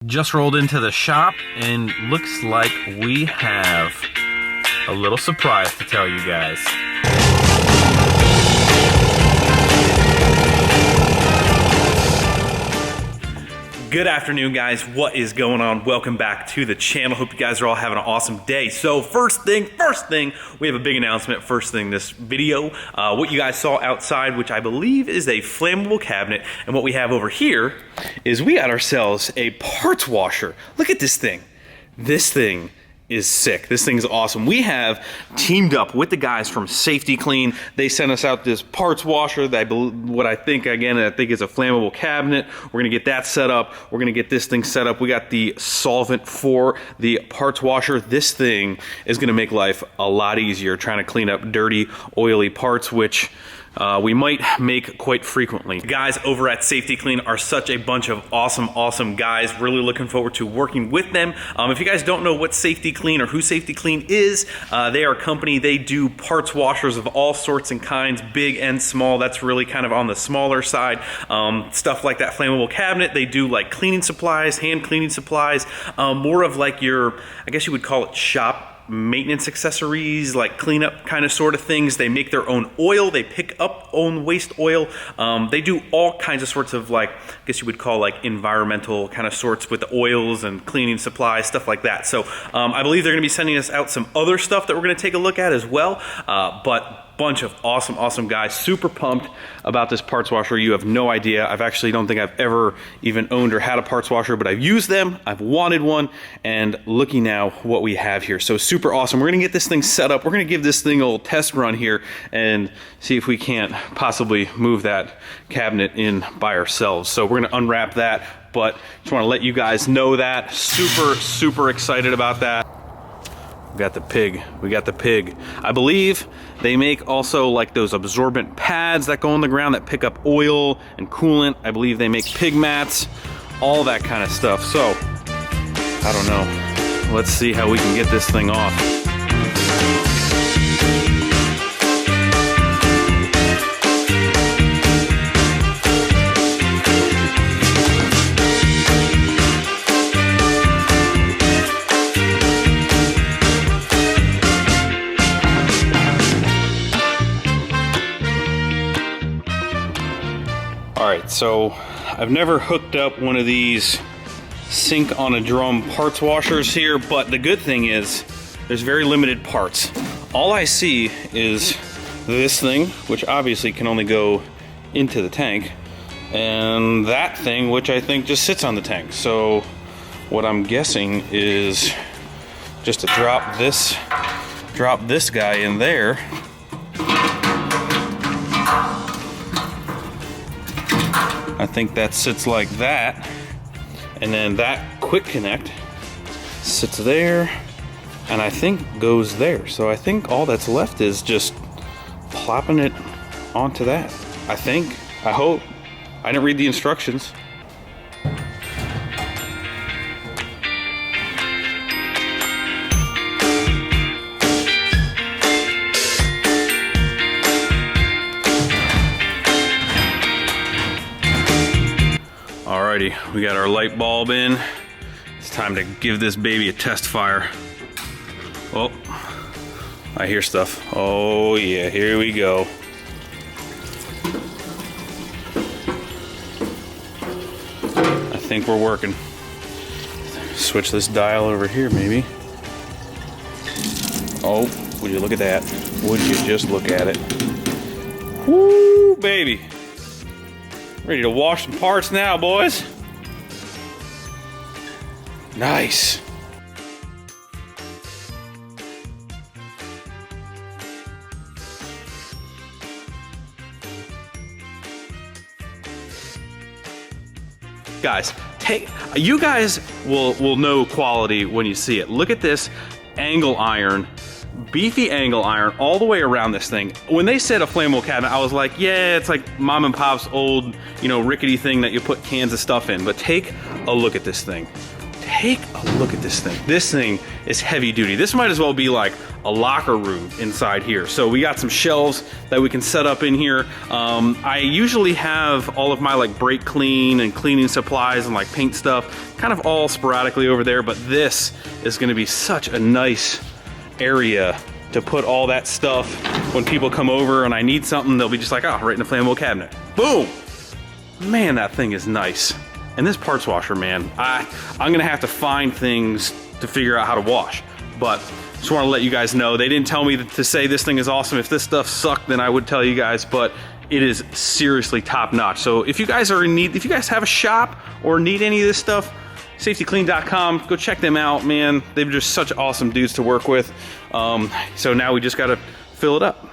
Just rolled into the shop and looks like we have a little surprise to tell you guys. Good afternoon, guys. What is going on? Welcome back to the channel. Hope you guys are all having an awesome day. So first thing, we have a big announcement. First thing, this video, what you guys saw outside, which I believe is a flammable cabinet, and what we have over here is we got ourselves a parts washer. Look at this thing. This thing is sick. This thing's awesome. We have teamed up with the guys from Safety Clean. They sent us out this parts washer that I think is a flammable cabinet. We're gonna get that set up. We're gonna get this thing set up. We got the solvent for the parts washer. This thing is gonna make life a lot easier trying to clean up dirty, oily parts, which we might make quite frequently. The guys over at Safety Clean are such a bunch of awesome guys. Really looking forward to working with them. If you guys don't know what Safety Clean or who Safety Clean is, they are a company. They do parts washers of all sorts and kinds, big and small. That's really kind of on the smaller side. Stuff like that flammable cabinet. They do like cleaning supplies, hand cleaning supplies, more of like your, I guess you would call it shop maintenance accessories, like cleanup kind of sort of things. They make their own oil. They pick up own waste oil. They do all kinds of sorts of, like, I guess you would call like environmental kind of sorts with the oils and cleaning supplies, stuff like that. So I believe they're going to be sending us out some other stuff that we're going to take a look at as well. But bunch of awesome guys. Super pumped about this parts washer. You have no idea. Don't think I've ever even owned or had a parts washer, but I've used them. I've wanted one, and looky now what we have here. So super awesome. We're gonna get this thing set up. We're gonna give this thing a little test run here and see if we can't possibly move that cabinet in by ourselves. So we're gonna unwrap that, but just wanna let you guys know that. Super excited about that. We got the pig. I believe they make also like those absorbent pads that go on the ground that pick up oil and coolant. I believe they make pig mats, all that kind of stuff. So, I don't know. Let's see how we can get this thing off. Alright, so I've never hooked up one of these sink on a drum parts washers here, but the good thing is there's very limited parts. All I see is this thing, which obviously can only go into the tank, and that thing, which I think just sits on the tank. So what I'm guessing is just to drop this guy in there. I think that sits like that, and then that quick connect sits there, and I think goes there. So I think all that's left is just plopping it onto that. I hope. I didn't read the instructions. Alrighty, we got our light bulb in. It's time to give this baby a test fire. Oh, I hear stuff. Oh yeah, here we go. I think we're working. Switch this dial over here maybe. Oh, would you look at that? Would you just look at it? Woo, baby. Ready to wash some parts now, boys. Nice. Guys, you guys will know quality when you see it. Look at this angle iron, beefy angle iron all the way around this thing. When they said a flammable cabinet, I was like, yeah, it's like mom and pop's old, rickety thing that you put cans of stuff in. But take a look at this thing. take a look at this thing. This thing is heavy duty. This might as well be like a locker room inside here. So we got some shelves that we can set up in here. I usually have all of my like brake clean and cleaning supplies and like paint stuff kind of all sporadically over there, but this is gonna be such a nice area to put all that stuff when people come over and I need something, they'll be just like, oh, right in the flammable cabinet. Boom! Man, that thing is nice. And this parts washer, man, I'm gonna have to find things to figure out how to wash. But just wanna let you guys know, they didn't tell me to say this thing is awesome. If this stuff sucked, then I would tell you guys, but it is seriously top notch. So if you guys are in need, if you guys have a shop or need any of this stuff, safetyclean.com, go check them out, man. They're just such awesome dudes to work with. So now we just gotta fill it up.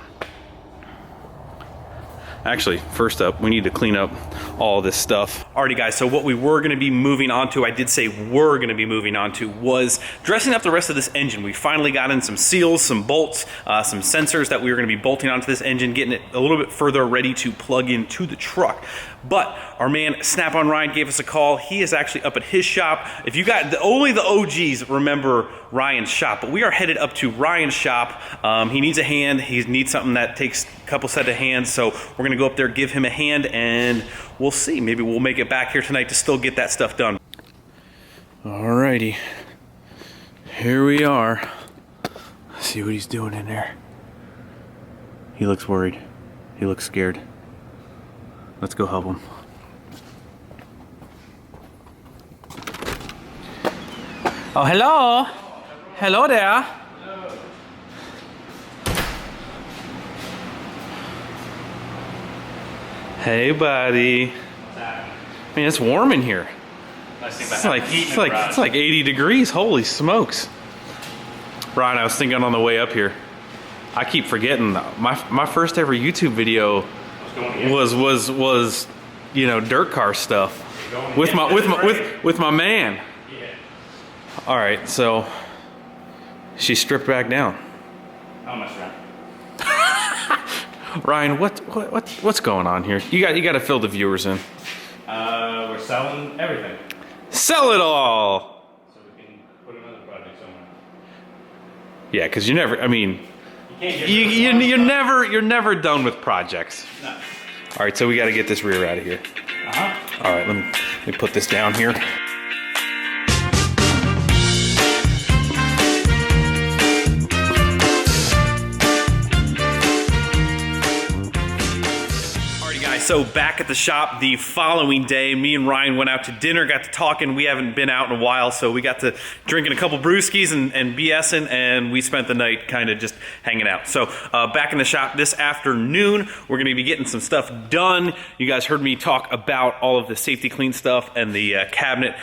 Actually, first up, we need to clean up all this stuff. Alrighty guys, so what we were gonna be moving on to, I did say we're gonna be moving on to, was dressing up the rest of this engine. We finally got in some seals, some bolts, some sensors that we were gonna be bolting onto this engine, getting it a little bit further ready to plug into the truck. But our man Snap-on Ryan gave us a call. He is actually up at his shop. If you got, only the OGs remember Ryan's shop, but we are headed up to Ryan's shop. He needs a hand. He needs something that takes a couple set of hands. So we're gonna go up there, give him a hand, and we'll see. Maybe we'll make it back here tonight to still get that stuff done. Alrighty, here we are. Let's see what he's doing in there. He looks worried. He looks scared. Let's go help him. Oh, hello. Hello there. Hello. Hey, buddy. Man, it's warm in here. It's like 80 degrees. Holy smokes. Brian, I was thinking on the way up here, I keep forgetting my first ever YouTube video was you know, dirt car stuff with my man. Yeah. All right, so she stripped back down. How much, Ryan? What's going on here? You got to fill the viewers in. We're selling everything. Sell it all. So we can put another project somewhere. Yeah, because you never. I mean, you're never done with projects. No. All right, so we got to get this rear out of here. All right, let me put this down here. So back at the shop the following day, me and Ryan went out to dinner, got to talking. We haven't been out in a while, so we got to drinking a couple brewskis and BSing, and we spent the night kind of just hanging out. So back in the shop this afternoon, we're gonna be getting some stuff done. You guys heard me talk about all of the safety clean stuff and the cabinet.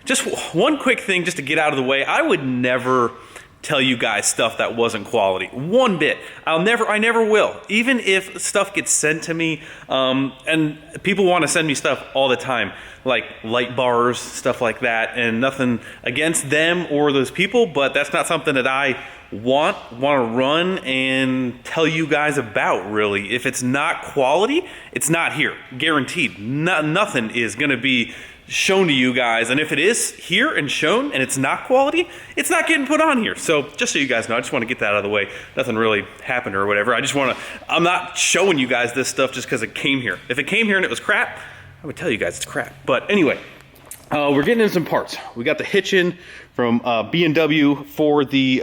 Just one quick thing just to get out of the way. I would never tell you guys stuff that wasn't quality. One bit. I never will. Even if stuff gets sent to me, and people want to send me stuff all the time, like light bars, stuff like that, and nothing against them or those people, but that's not something that I want to run and tell you guys about, really. If it's not quality, it's not here. Guaranteed. Nothing is going to be shown to you guys, and if it is here and shown and it's not quality, it's not getting put on here. So just so you guys know, I just want to get that out of the way. Nothing really happened or whatever. I'm not showing you guys this stuff just because it came here. If it came here and it was crap, I would tell you guys it's crap. But anyway, we're getting in some parts. We got the hitch in from B&W for the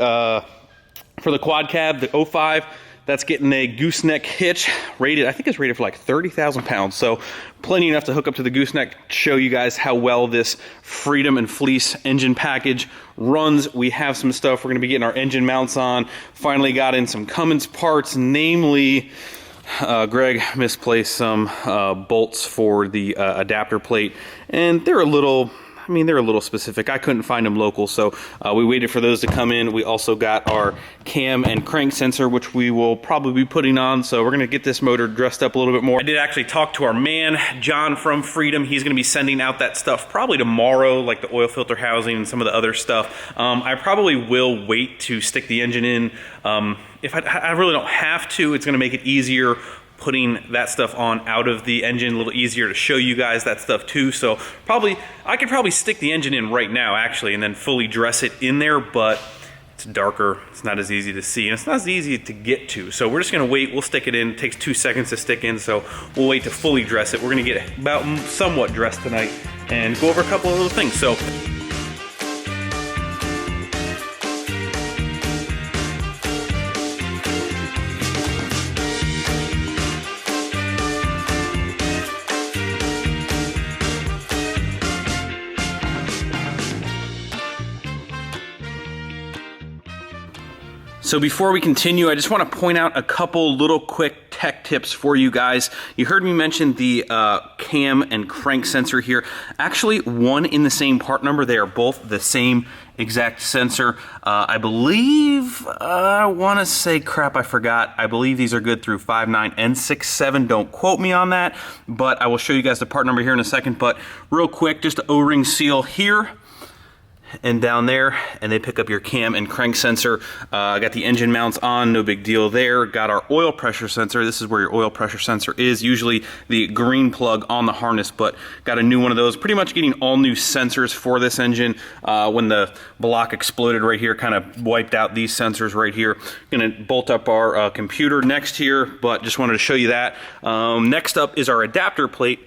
quad cab, the 05. That's getting a gooseneck hitch rated, I think it's rated for like 30,000 pounds. So plenty enough to hook up to the gooseneck, show you guys how well this Freedom and Fleece engine package runs. We have some stuff we're gonna be getting our engine mounts on. Finally got in some Cummins parts, namely, Greg misplaced some bolts for the adapter plate, and they're a little specific. I couldn't find them local, so we waited for those to come in. We also got our cam and crank sensor, which we will probably be putting on, so we're gonna get this motor dressed up a little bit more. I did actually talk to our man, John from Freedom. He's gonna be sending out that stuff probably tomorrow, like the oil filter housing and some of the other stuff. I probably will wait to stick the engine in. If I really don't have to, it's gonna make it easier putting that stuff on out of the engine, a little easier to show you guys that stuff too. So I could probably stick the engine in right now actually and then fully dress it in there, but it's darker, it's not as easy to see, and it's not as easy to get to. So we're just gonna wait, we'll stick it in. It takes 2 seconds to stick in, so we'll wait to fully dress it. We're gonna get about somewhat dressed tonight and go over a couple of little things. So So before we continue, I just want to point out a couple little quick tech tips for you guys. You heard me mention the cam and crank sensor here. Actually, one in the same part number. They are both the same exact sensor. I believe, I want to say, crap, I forgot. I believe these are good through 5.9 and 6.7. Don't quote me on that, but I will show you guys the part number here in a second. But real quick, just the O-ring seal here and down there, and they pick up your cam and crank sensor. I got the engine mounts on, no big deal there. Got our oil pressure sensor. This is where your oil pressure sensor is, usually the green plug on the harness, but got a new one of those. Pretty much getting all new sensors for this engine. When the block exploded right here, kind of wiped out these sensors right here. Gonna bolt up our computer next here, but just wanted to show you that. Next up is our adapter plate.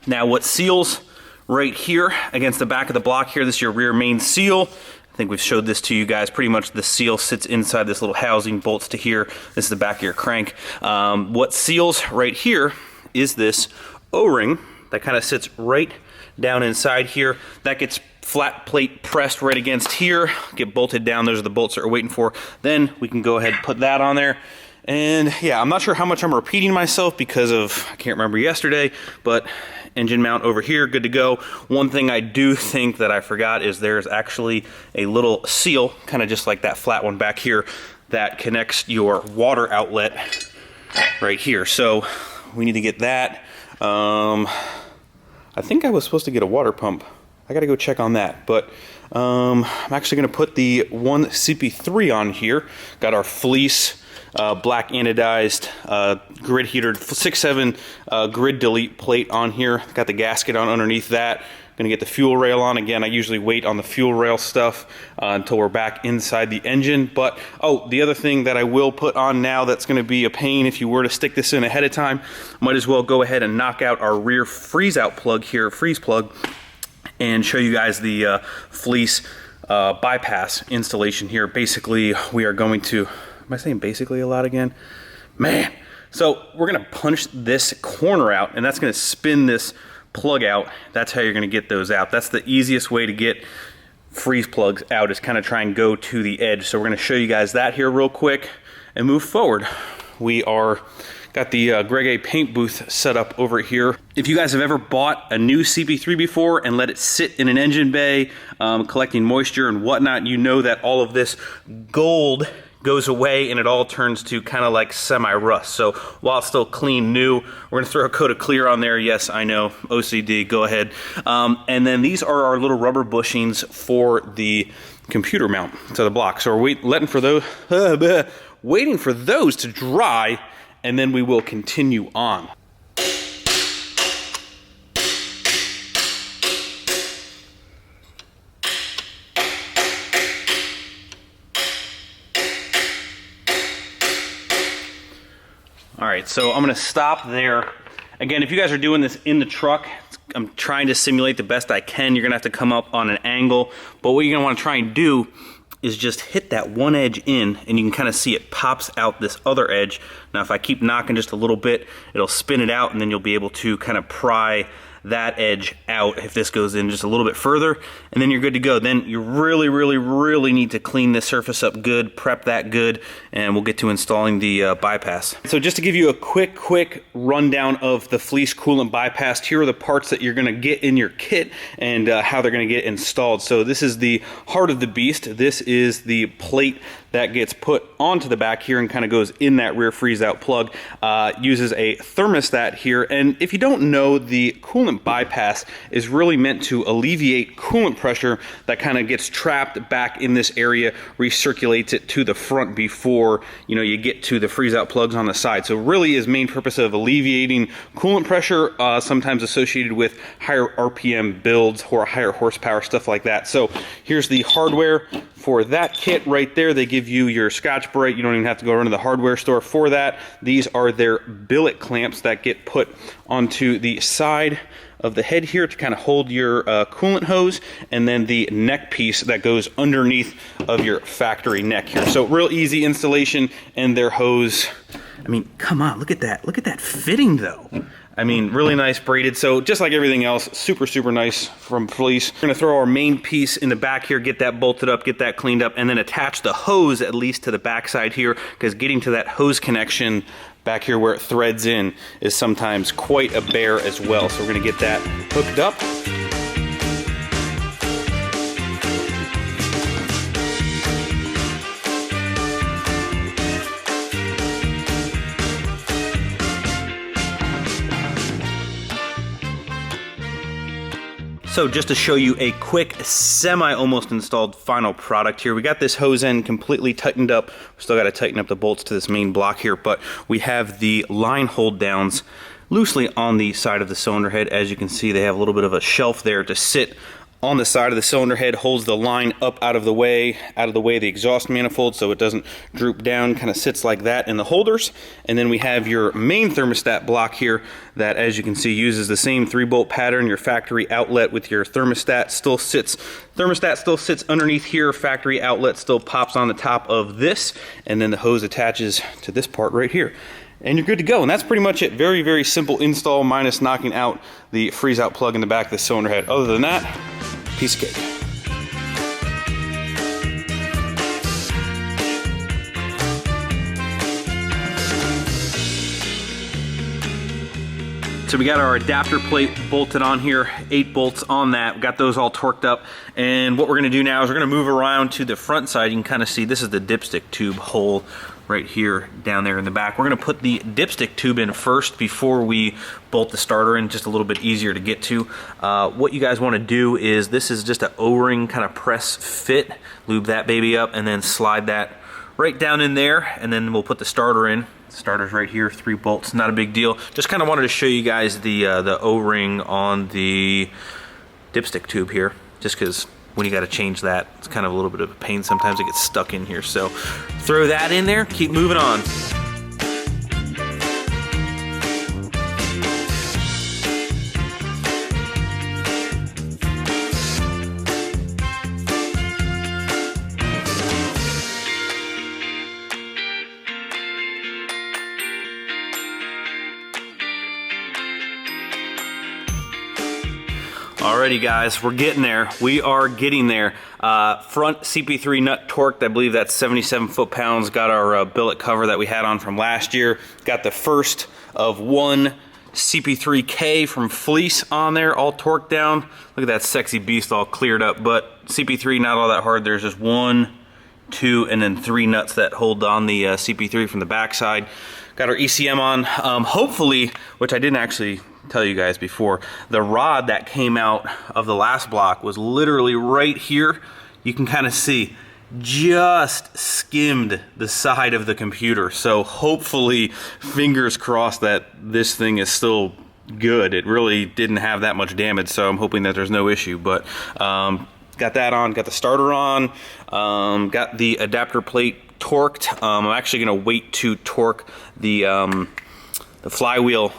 Now what seals right here against the back of the block here, this is your rear main seal. I think we've showed this to you guys. Pretty much the seal sits inside this little housing, bolts to here. This is the back of your crank. What seals right here is this O-ring that kind of sits right down inside here. That gets flat plate pressed right against here, get bolted down. Those are the bolts that we're waiting for. Then we can go ahead and put that on there. And yeah, I'm not sure how much I'm repeating myself because of, I can't remember yesterday, but engine mount over here, good to go. One thing I do think that I forgot is there's actually a little seal, kind of just like that flat one back here, that connects your water outlet right here. So we need to get that. I think I was supposed to get a water pump. I gotta go check on that, but I'm actually gonna put the one CP3 on here. Got our fleece, black anodized grid heater, 6.7 grid delete plate on here. Got the gasket on underneath that. Gonna get the fuel rail on. Again, I usually wait on the fuel rail stuff until we're back inside the engine. But, oh, the other thing that I will put on now that's gonna be a pain if you were to stick this in ahead of time, might as well go ahead and knock out our rear freeze out plug here, freeze plug, and show you guys the fleece bypass installation here. Basically, we are going to, am I saying basically a lot again? Man. So we're gonna punch this corner out, and that's gonna spin this plug out. That's how you're gonna get those out. That's the easiest way to get freeze plugs out, is kind of try and go to the edge. So we're gonna show you guys that here real quick and move forward. We are got the GREGA paint booth set up over here. If you guys have ever bought a new CP3 before and let it sit in an engine bay, collecting moisture and whatnot, you know that all of this gold goes away and it all turns to kind of like semi-rust. So while it's still clean new, we're gonna throw a coat of clear on there. Yes, I know, OCD, go ahead. And then these are our little rubber bushings for the computer mount to the block. So we're waiting for those to dry, and then we will continue on. All right, so I'm gonna stop there. Again, if you guys are doing this in the truck, I'm trying to simulate the best I can. You're gonna have to come up on an angle, but what you're gonna wanna try and do is just hit that one edge in, and you can kind of see it pops out this other edge. Now if I keep knocking just a little bit, it'll spin it out, and then you'll be able to kind of pry that edge out if this goes in just a little bit further, and then you're good to go. Then you really need to clean this surface up good, prep that good, and we'll get to installing the bypass. So just to give you a quick rundown of the fleece coolant bypass, here are the parts that you're gonna get in your kit and how they're gonna get installed. So this is the heart of the beast. This is the plate that gets put onto the back here and kind of goes in that rear freeze out plug. Uses a thermostat here, and if you don't know, the coolant Coolant Bypass is really meant to alleviate coolant pressure that kind of gets trapped back in this area, recirculates it to the front before you get to the freeze out plugs on the side. So really is main purpose of alleviating coolant pressure, sometimes associated with higher RPM builds or higher horsepower, stuff like that. So here's the hardware for that kit right there. They give you your Scotch-Brite. You don't even have to go run to the hardware store for that. These are their billet clamps that get put onto the side of the head here to kind of hold your coolant hose, and then the neck piece that goes underneath of your factory neck here. So real easy installation, and their hose, I mean, come on, look at that fitting though. I mean, really nice braided. So just like everything else, super, super nice from Fleece. We're gonna throw our main piece in the back here, get that bolted up, get that cleaned up, and then attach the hose at least to the back side here, because getting to that hose connection back here where it threads in is sometimes quite a bear as well. So we're gonna get that hooked up. So just to show you a quick semi-almost installed final product here, we got this hose end completely tightened up. We still got to tighten up the bolts to this main block here, but we have the line hold downs loosely on the side of the cylinder head. As you can see, they have a little bit of a shelf there to sit on the side of the cylinder head, holds the line up out of the way of the exhaust manifold so it doesn't droop down, kind of sits like that in the holders. And then we have your main thermostat block here that, as you can see, uses the same 3-bolt pattern. Your factory outlet with your thermostat still sits underneath here. Factory outlet still pops on the top of this, and then the hose attaches to this part right here. And you're good to go. And that's pretty much it. Very, very simple install, minus knocking out the freeze out plug in the back of the cylinder head. Other than that, piece of cake. So we got our adapter plate bolted on here, 8 bolts on that. We got those all torqued up. And what we're gonna do now is we're gonna move around to the front side. You can kind of see this is the dipstick tube hole right here down there in the back. We're gonna put the dipstick tube in first before we bolt the starter in, just a little bit easier to get to. What you guys wanna do is, this is just an O-ring kind of press fit, lube that baby up, and then slide that right down in there, and then we'll put the starter in. The starter's right here, 3 bolts, not a big deal. Just kind of wanted to show you guys the O-ring on the dipstick tube here, just because when you got to change that, it's kind of a little bit of a pain. Sometimes it gets stuck in here. So throw that in there, keep moving on. Alrighty guys, we're getting there. We are getting there. Front CP3 nut torqued, I believe that's 77 foot-pounds. Got our billet cover that we had on from last year. Got the first of 1 CP3K from Fleece on there, all torqued down. Look at that sexy beast all cleared up, but CP3 not all that hard. There's just 1, 2, and then 3 nuts that hold on the CP3 from the backside. Got our ECM on. Hopefully, which I didn't actually tell you guys before, the rod that came out of the last block was literally right here. You can kind of see just skimmed the side of the computer. So hopefully, fingers crossed, that this thing is still good. It really didn't have that much damage, so I'm hoping that there's no issue. But got that on, got the starter on, got the adapter plate torqued. I'm actually gonna wait to torque the flywheel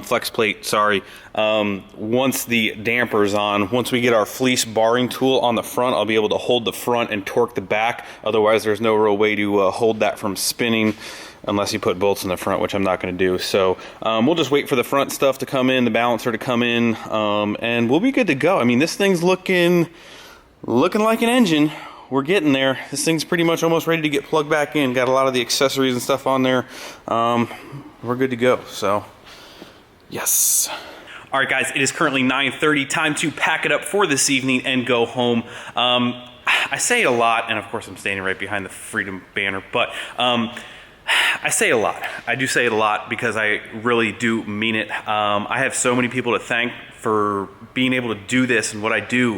flex plate, sorry, once the damper's on. Once we get our Fleece barring tool on the front, I'll be able to hold the front and torque the back. Otherwise, there's no real way to hold that from spinning unless you put bolts in the front, which I'm not going to do. So we'll just wait for the front stuff to come in, the balancer to come in, and we'll be good to go. I mean, this thing's looking like an engine. We're getting there. This thing's pretty much almost ready to get plugged back in. Got a lot of the accessories and stuff on there. We're good to go, so yes. All right guys, it is currently 9:30, time to pack it up for this evening and go home. I say it a lot, and of course I'm standing right behind the Freedom banner, but I say it a lot. I do say it a lot because I really do mean it. I have so many people to thank for being able to do this and what I do.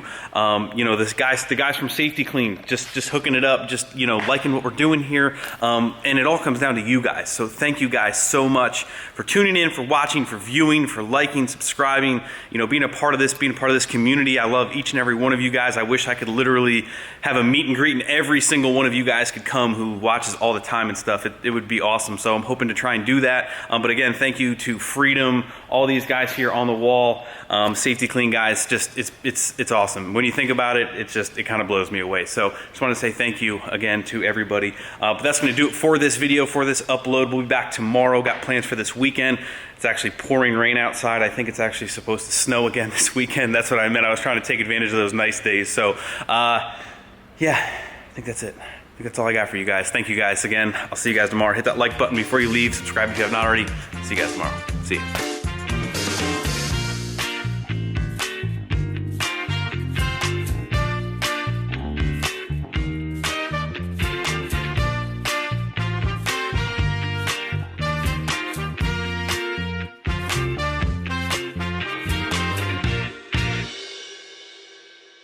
You know, the guys from Safety Clean, just hooking it up, just, you know, liking what we're doing here. And it all comes down to you guys. So thank you guys so much for tuning in, for watching, for viewing, for liking, subscribing, you know, being a part of this, being a part of this community. I love each and every one of you guys. I wish I could literally have a meet and greet and every single one of you guys could come who watches all the time and stuff. It would be awesome. So I'm hoping to try and do that. But again, thank you to Freedom, all these guys here on the wall, Safety Clean guys. Just it's awesome. When you think about it, it kind of blows me away. So just want to say thank you again to everybody. But that's going to do it for this video, for this upload. We'll be back tomorrow. Got plans for this weekend. It's actually pouring rain outside. I think it's actually supposed to snow again this weekend. That's what I meant. I was trying to take advantage of those nice days. So yeah, I think that's it. I think that's all I got for you guys. Thank you guys again. I'll see you guys tomorrow. Hit that like button before you leave. Subscribe if you have not already. See you guys tomorrow. See you.